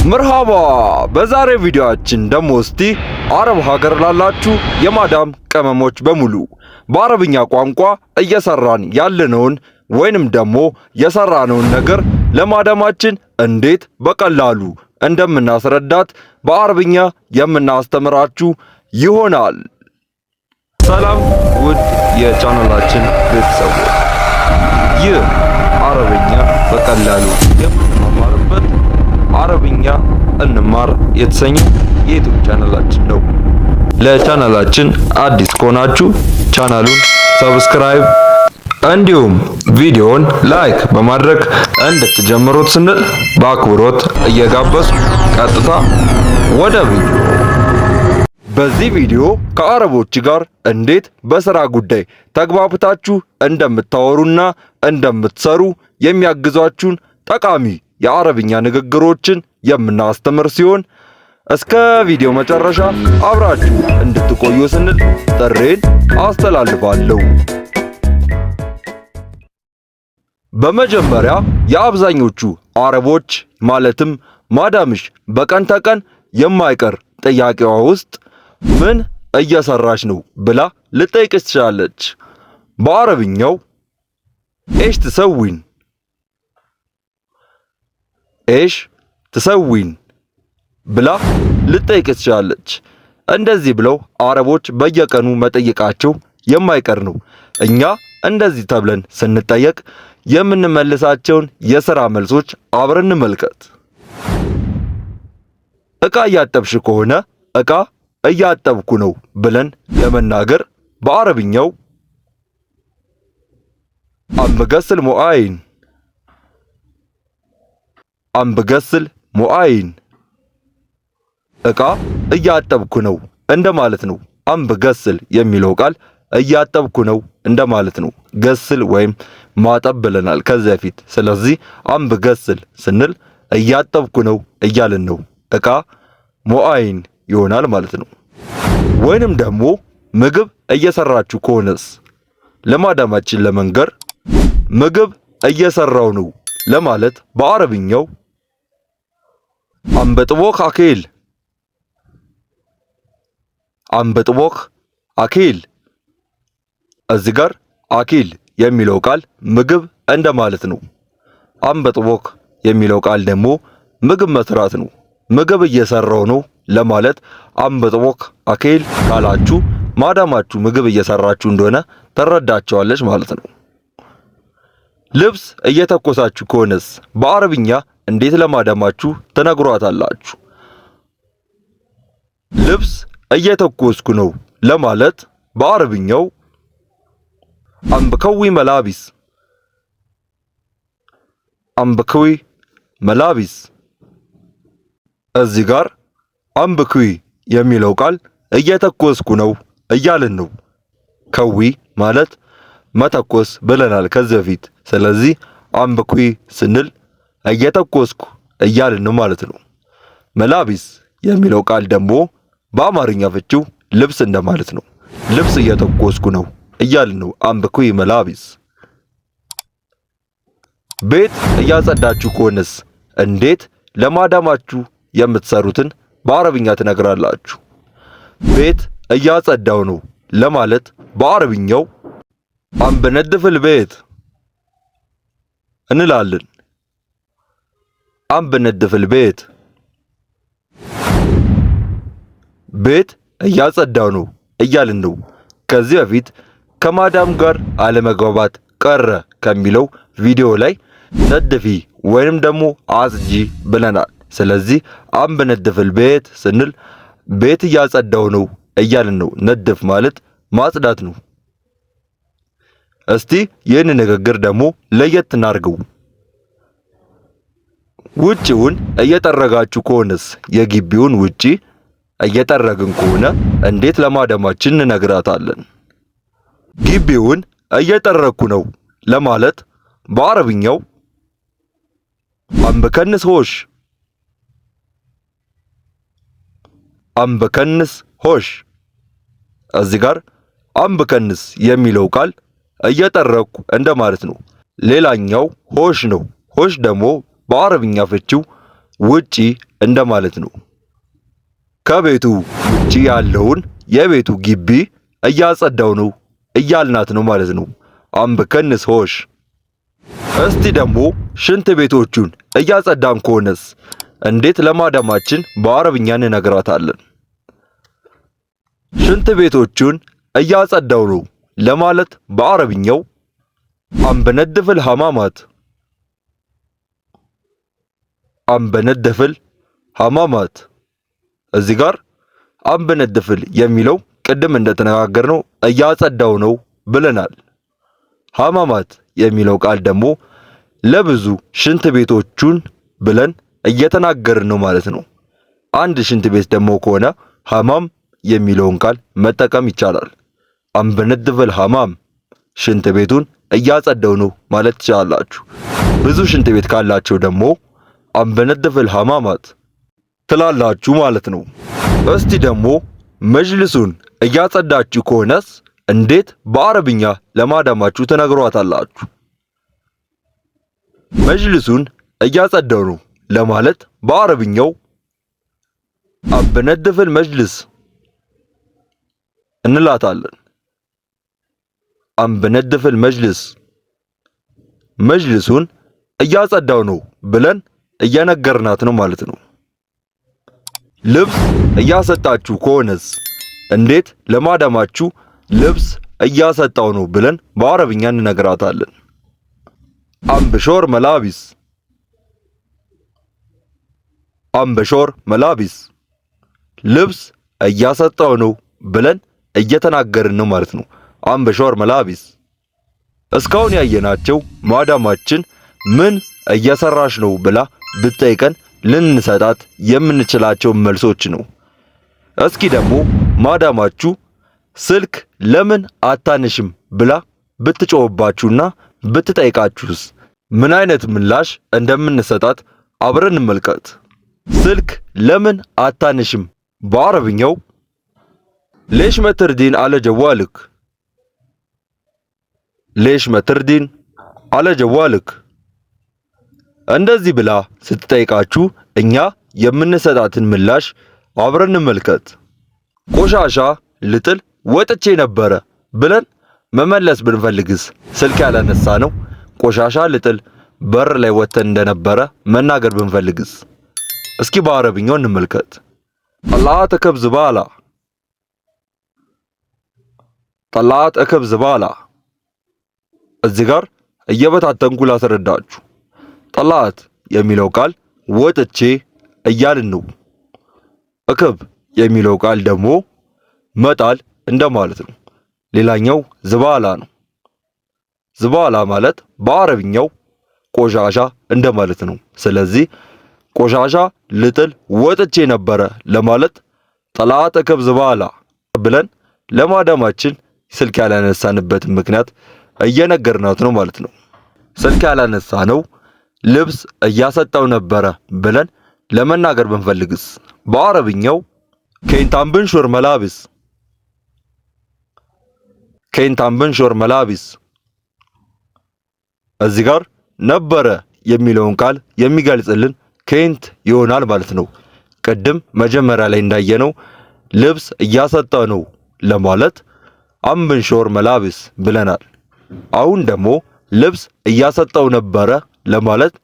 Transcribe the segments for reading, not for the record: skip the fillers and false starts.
መርሃባ በዛሬ ቪዲዮአችን ደሞ እስቲ አረብ ሀገር ላላችሁ የማዳም ቅመሞች በሙሉ በአረብኛ ቋንቋ እየሰራን ያለነውን ወይንም ደሞ የሰራነውን ነገር ለማዳማችን እንዴት በቀላሉ እንደምናስረዳት በአረብኛ የምናስተምራችሁ ይሆናል። ሰላም ውድ የቻናላችን ቤተሰቦች፣ ይህ አረብኛ በቀላሉ የምንማማርበት አረብኛ እንማር የተሰኘው የዩቲዩብ ቻናላችን ነው። ለቻናላችን አዲስ ከሆናችሁ ቻናሉን ሰብስክራይብ እንዲሁም ቪዲዮውን ላይክ በማድረግ እንድትጀምሩት ስንል በአክብሮት እየጋበዝኩ ቀጥታ ወደ ቪዲዮ። በዚህ ቪዲዮ ከአረቦች ጋር እንዴት በስራ ጉዳይ ተግባብታችሁ እንደምታወሩና እንደምትሰሩ የሚያግዟችሁን ጠቃሚ የአረብኛ ንግግሮችን የምናስተምር ሲሆን እስከ ቪዲዮ መጨረሻ አብራችሁ እንድትቆዩ ስንል ጥሬን አስተላልፋለሁ። በመጀመሪያ የአብዛኞቹ አረቦች ማለትም ማዳምሽ በቀን ተቀን የማይቀር ጥያቄዋ ውስጥ ምን እየሰራች ነው ብላ ልጠይቅሽ ትችላለች። በአረብኛው ኤሽ ትሰዊን ኤሽ ትሰዊን ብላ ልጠይቅሽ ትችላለች። እንደዚህ ብለው አረቦች በየቀኑ መጠየቃቸው የማይቀር ነው። እኛ እንደዚህ ተብለን ስንጠየቅ የምንመልሳቸውን የሥራ መልሶች አብረን እንመልከት። ዕቃ እያጠብሽ ከሆነ ዕቃ እያጠብኩ ነው ብለን ለመናገር በአረብኛው አምበገስል ሙአይን አምበገስል ሙአይን ዕቃ እያጠብኩ ነው እንደማለት ነው። አምበገስል የሚለው ቃል እያጠብኩ ነው እንደማለት ነው። ገስል ወይም ማጠብ ብለናል ከዚህ በፊት። ስለዚህ አምበገስል ስንል እያጠብኩ ነው እያልን ነው። ዕቃ ሙአይን ይሆናል ማለት ነው። ወይንም ደግሞ ምግብ እየሰራችሁ ከሆነስ ለማዳማችን ለመንገር ምግብ እየሰራው ነው ለማለት በአረብኛው አምበጥቦክ አኬል አምበጥቦክ አኬል። እዚህ ጋር አኬል የሚለው ቃል ምግብ እንደማለት ነው። አምበጥቦክ የሚለው ቃል ደግሞ ምግብ መስራት ነው። ምግብ እየሰራው ነው ለማለት አምበጥቦክ አኬል ካላችሁ ማዳማችሁ ምግብ እየሰራችሁ እንደሆነ ተረዳቸዋለች ማለት ነው። ልብስ እየተኮሳችሁ ከሆነስ በአረብኛ እንዴት ለማዳማችሁ ትነግሯታላችሁ? ልብስ እየተኮስኩ ነው ለማለት በአረብኛው አምበከዊ መላቢስ አምበከዊ መላቢስ። እዚህ ጋር አምበከዊ የሚለው ቃል እየተኮስኩ ነው እያልን ነው። ከዊ ማለት መተኮስ ብለናል ከዚህ በፊት። ስለዚህ አምበከዊ ስንል እየተኮስኩ እያልን ነው ማለት ነው። መላቢስ የሚለው ቃል ደግሞ በአማርኛ ፍቺው ልብስ እንደማለት ነው። ልብስ እየተኮስኩ ነው እያልን ነው። አምበከዊ መላቢስ። ቤት እያጸዳችሁ ከሆነስ እንዴት ለማዳማችሁ የምትሰሩትን በአረብኛ ትነግራላችሁ? ቤት እያጸዳው ነው ለማለት በአረብኛው አምበነድፍል ቤት እንላለን። አምበነድፍል ቤት። ቤት እያጸዳው ነው እያልን ነው። ከዚህ በፊት ከማዳም ጋር አለመግባባት ቀረ ከሚለው ቪዲዮ ላይ ነድፊ ወይንም ደግሞ አጽጂ ብለናል። ስለዚህ አምበነድፍል ቤት ስንል ቤት እያጸዳው ነው እያልን ነው። ነድፍ ማለት ማጽዳት ነው። እስቲ ይህን ንግግር ደግሞ ለየት እናርገው። ውጪውን እየጠረጋችሁ ከሆነስ የግቢውን ውጪ እየጠረግን ከሆነ እንዴት ለማዳማችን እንነግራታለን? ግቢውን እየጠረኩ ነው ለማለት በአረብኛው አምበከንስ ሆሽ አምበከንስ ሆሽ። እዚህ ጋር አምበከንስ የሚለው ቃል እየጠረኩ እንደማለት ነው። ሌላኛው ሆሽ ነው። ሆሽ ደግሞ በአረብኛ ፍቺው ውጪ እንደማለት ነው። ከቤቱ ውጪ ያለውን የቤቱ ግቢ እያጸዳው ነው እያልናት ነው ማለት ነው። አንብከንስ ሆሽ። እስቲ ደግሞ ሽንት ቤቶቹን እያጸዳን ከሆነስ እንዴት ለማዳማችን በአረብኛ እንነግራታለን? ሽንት ቤቶቹን እያጸዳው ነው ለማለት በአረብኛው አንበነድፍል ሐማማት አንበነድፍል ሐማማት። እዚህ ጋር አንበነድፍል የሚለው ቅድም እንደተነጋገርነው እያጸዳው ነው ብለናል። ሐማማት የሚለው ቃል ደግሞ ለብዙ ሽንት ቤቶቹን ብለን እየተናገርን ነው ማለት ነው። አንድ ሽንት ቤት ደግሞ ከሆነ ሐማም የሚለውን ቃል መጠቀም ይቻላል። አንበነድፍል ሐማም ሽንት ቤቱን እያጸዳው ነው ማለት ትችላላችሁ። ብዙ ሽንት ቤት ካላቸው ደግሞ አንበነድፍል ሐማማት ትላላችሁ ማለት ነው። እስቲ ደግሞ መጅልሱን እያጸዳችሁ ከሆነስ እንዴት በአረብኛ ለማዳማችሁ ትነግሯታላችሁ? መጅልሱን እያጸዳው ነው ለማለት በአረብኛው አንበነድፍል መጅልስ እንላታለን። አንበነድፍል መጅልስ መጅልሱን እያጸዳው ነው ብለን እየነገርናት ነው ማለት ነው። ልብስ እያሰጣችሁ ከሆነስ እንዴት ለማዳማችሁ ልብስ እያሰጣው ነው ብለን በአረብኛ እንነግራታለን? አንበሾር መላቢስ አንበሾር መላቢስ ልብስ እያሰጣው ነው ብለን እየተናገርን ነው ማለት ነው። አንበሾር መላቢስ። እስካሁን ያየናቸው ማዳማችን ምን እየሰራሽ ነው ብላ ብትጠይቀን ልንሰጣት የምንችላቸው መልሶች ነው። እስኪ ደግሞ ማዳማችሁ ስልክ ለምን አታነሽም ብላ ብትጮህባችሁና ብትጠይቃችሁስ ምን አይነት ምላሽ እንደምንሰጣት አብረን እንመልከት። ስልክ ለምን አታነሽም በአረብኛው ሌሽ መትርዲን አለ ጀዋልክ ሌሽ መትርዲን አለ ጀዋልክ። እንደዚህ ብላ ስትጠይቃችሁ እኛ የምንሰጣትን ምላሽ አብረን እንመልከት። ቆሻሻ ልጥል ወጥቼ ነበረ ብለን መመለስ ብንፈልግስ ስልክ ያላነሳ ነው ቆሻሻ ልጥል በር ላይ ወተን እንደነበረ መናገር ብንፈልግስ? እስኪ በአረብኛው እንመልከት። ጠላት እከብ ዝባላ ጠላት እከብ ዝባላ። እዚህ ጋር እየበታተንኩ ላስረዳችሁ። ጠላት የሚለው ቃል ወጥቼ እያልን ነው። እከብ የሚለው ቃል ደግሞ መጣል እንደማለት ነው። ሌላኛው ዝባላ ነው። ዝባላ ማለት በአረብኛው ቆሻሻ እንደማለት ነው። ስለዚህ ቆሻሻ ልጥል ወጥቼ ነበረ ለማለት ጠላት እከብ ዝባላ ብለን ለማዳማችን ስልክ ያላነሳንበት ምክንያት እየነገርናት ነው ማለት ነው። ስልክ ያላነሳ ነው ልብስ እያሰጣው ነበረ ብለን ለመናገር ብንፈልግስ በአረብኛው ከንታን ብንሾር መላቢስ ከንታን ብንሾር መላቢስ። እዚህ ጋር ነበረ የሚለውን ቃል የሚገልጽልን ኬንት ይሆናል ማለት ነው። ቅድም መጀመሪያ ላይ እንዳየነው ልብስ እያሰጣ ነው ለማለት አንብንሾር መላቢስ ብለናል። አሁን ደግሞ ልብስ እያሰጣው ነበረ ለማለት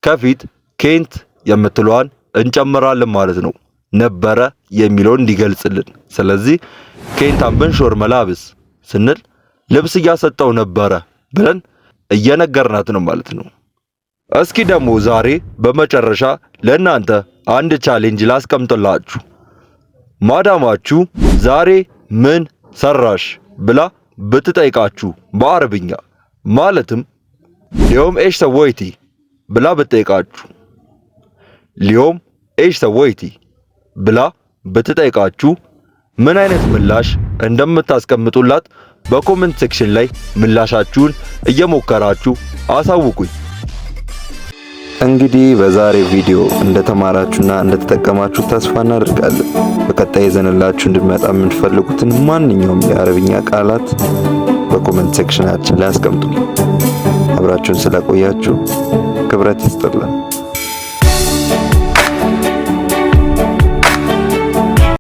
ከፊት ኬንት የምትለዋን እንጨምራለን ማለት ነው። ነበረ የሚለውን እንዲገልጽልን። ስለዚህ ኬንት አንብንሾር መላቢስ ስንል ልብስ እያሰጣው ነበረ ብለን እየነገርናት ነው ማለት ነው። እስኪ ደግሞ ዛሬ በመጨረሻ ለእናንተ አንድ ቻሌንጅ ላስቀምጥላችሁ። ማዳማችሁ ዛሬ ምን ሰራሽ ብላ ብትጠይቃችሁ በአረብኛ ማለትም ሊዮም ኤሽ ሰወይቲ ብላ ብትጠይቃችሁ ሊዮም ኤሽ ሰወይቲ ብላ ብትጠይቃችሁ ምን አይነት ምላሽ እንደምታስቀምጡላት በኮሜንት ሴክሽን ላይ ምላሻችሁን እየሞከራችሁ አሳውቁኝ። እንግዲህ በዛሬው ቪዲዮ እንደተማራችሁና እንደተጠቀማችሁ ተስፋ እናደርጋለን። በቀጣይ ይዘንላችሁ እንድንመጣ የምትፈልጉትን ማንኛውም የአረብኛ ቃላት በኮሜንት ሴክሽናችን ላይ አስቀምጡልኝ። አብራችሁን ስለቆያችሁ ክብረት ይስጥልን።